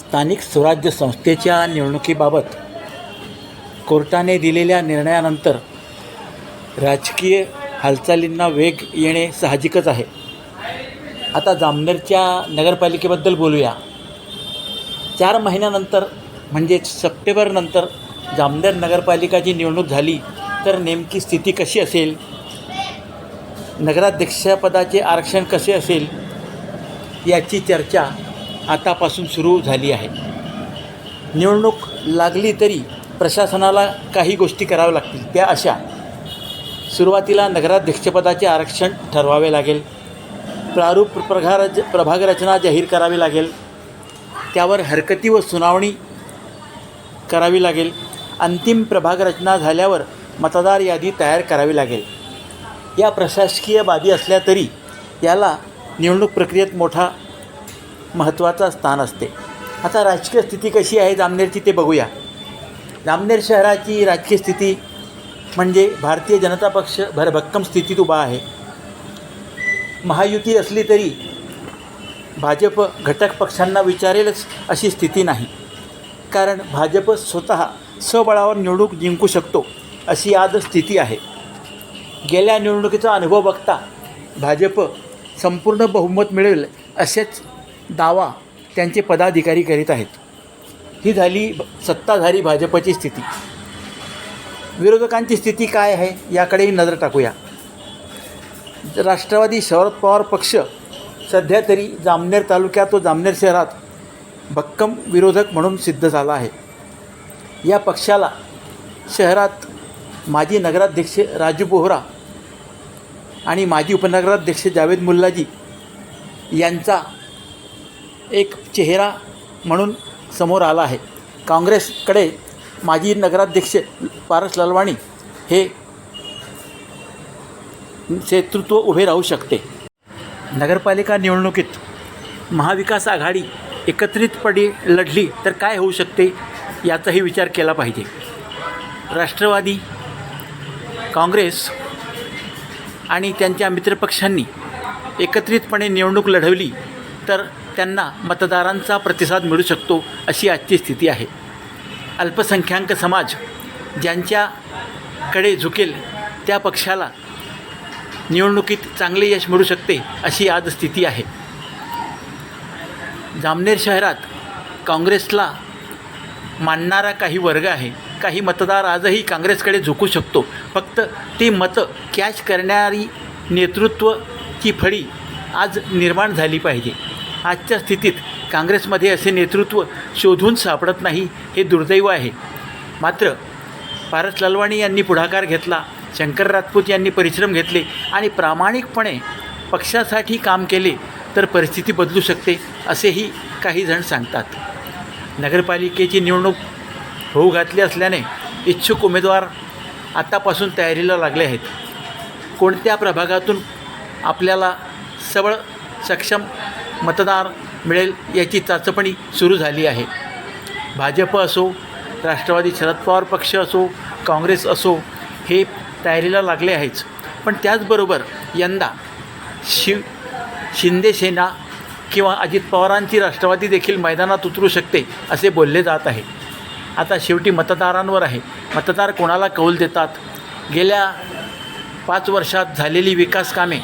स्थानिक स्वराज्य संस्थेच्या निवडणुकीबाबत कोर्टाने दिलेल्या निर्णयानंतर राजकीय हालचालींना वेग येणे साहजिकच आहे. आता जामनेरच्या नगरपालिकेबद्दल बोलूया. 4 महिन्यानंतर म्हणजेच सप्टेंबरनंतर जामनेर नगरपालिकाची निवडणूक झाली तर नेमकी स्थिती कशी असेल, नगराध्यक्षपदाचे आरक्षण कसे असेल याची चर्चा आतापासून सुरू झाली आहे. निवडणूक लागली तरी प्रशासनाला काही गोष्टी कराव्या लागतील. त्या अशा: सुरुवातीला नगराध्यक्षपदाचे आरक्षण ठरवावे लागेल, प्रारूप प्रभाग रचना जाहीर करावी लागेल, त्यावर हरकती व सुनावणी करावी लागेल, अंतिम प्रभाग रचना झाल्यावर मतदार यादी तयार करावी लागेल. या प्रशासकीय बाबी असल्या तरी याला निवडणूक प्रक्रियेत मोठा महत्त्वाचा स्थान असते. आता राजकीय स्थिती कशी आहे जामनेरची ते बघूया. जामनेर शहराची राजकीय स्थिती म्हणजे भारतीय जनता पक्ष भरभक्कम स्थितीत उभा आहे. महायुती असली तरी भाजप घटक पक्षांना विचारेलच अशी स्थिती नाही, कारण भाजप स्वतः स्वबळावर निवडणूक जिंकू शकतो अशी आज स्थिती आहे. गेल्या निवडणुकीचा अनुभव बघता भाजप संपूर्ण बहुमत मिळेल असेच दावा त्यांचे पदाधिकारी करीत आहेत. ही झाली सत्ताधारी भाजपची स्थिती. विरोधकांची स्थिती काय आहे याकडेही नजर टाकूया. राष्ट्रवादी शरद पवार पक्ष सध्या तरी जामनेर तालुक्यात व जामनेर शहरात भक्कम विरोधक म्हणून सिद्ध झाला आहे. या पक्षाला शहरात माजी नगराध्यक्ष राजू बोहरा आणि माजी उपनगराध्यक्ष जावेद मुल्लाजी यांचा एक चेहरा म्हणून समोर आला आहे. काँग्रेसकडे माजी नगराध्यक्ष पारस ललवाणी हे नेतृत्व उभे राहू शकते. नगरपालिका निवडणुकीत महाविकास आघाडी एकत्रितपणे लढली तर काय होऊ शकते याचाही विचार केला पाहिजे. राष्ट्रवादी, काँग्रेस आणि त्यांच्या मित्रपक्षांनी एकत्रितपणे निवडणूक लढवली तर त्यांना मतदारांचा प्रतिसाद मिळू शकतो अशी आजची स्थिती आहे. अल्पसंख्याक समाज ज्यांच्याकडे झुकेल त्या पक्षाला निवडणुकीत चांगले यश मिळू शकते अशी आज स्थिती आहे. जामनेर शहरात काँग्रेसला मानणारा काही वर्ग आहे. काही मतदार आजही काँग्रेसकडे झुकू शकतो. फक्त ती मतं कॅच करणारी नेतृत्वाची फळी आज निर्माण झाली पाहिजे. आजच्या स्थितीत काँग्रेसमध्ये असे नेतृत्व शोधून सापडत नाही, हे दुर्दैव आहे. मात्र पारस ललवाणी यांनी पुढाकार घेतला, शंकर राजपूत यांनी परिश्रम घेतले आणि प्रामाणिकपणे पक्षासाठी काम केले तर परिस्थिती बदलू शकते असेही काही जण सांगतात. नगरपालिकेची निवडणूक होऊ घातली असल्याने इच्छुक उमेदवार आतापासून तयारीला लागले आहेत. कोणत्या प्रभागातून आपल्याला सबळ सक्षम मतदार मिळेल याची चाचपणी सुरू झाली आहे. भाजप असो, राष्ट्रवादी शरद पवार पक्ष असो, काँग्रेस असो, हे तयारीला लागले आहेच. पण त्याचबरोबर यंदा शिंदे सेना किंवा अजित पवारांची राष्ट्रवादी देखील मैदानात उतरू शकते असे बोलले जात आहे. आता शेवटी मतदारांवर आहे, मतदार कोणाला कौल देतात. गेल्या 5 वर्षात झालेली विकास कामे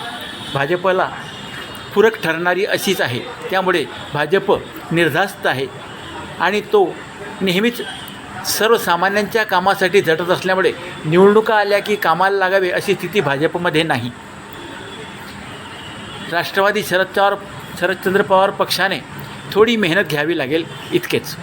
भाजपला पूरक ठरणारी अशीच आहे. त्यामुळे भाजप निर्धास्त आहे आणि तो नेहमीच सर्वसामान्यांच्या कामासाठी झटत असल्यामुळे निवडणुका आल्या की कामाला लागावे अशी स्थिती भाजपमध्ये नाही. राष्ट्रवादी शरदचंद्र पवार पक्षाने थोडी मेहनत घ्यावी लागेल इतकेच.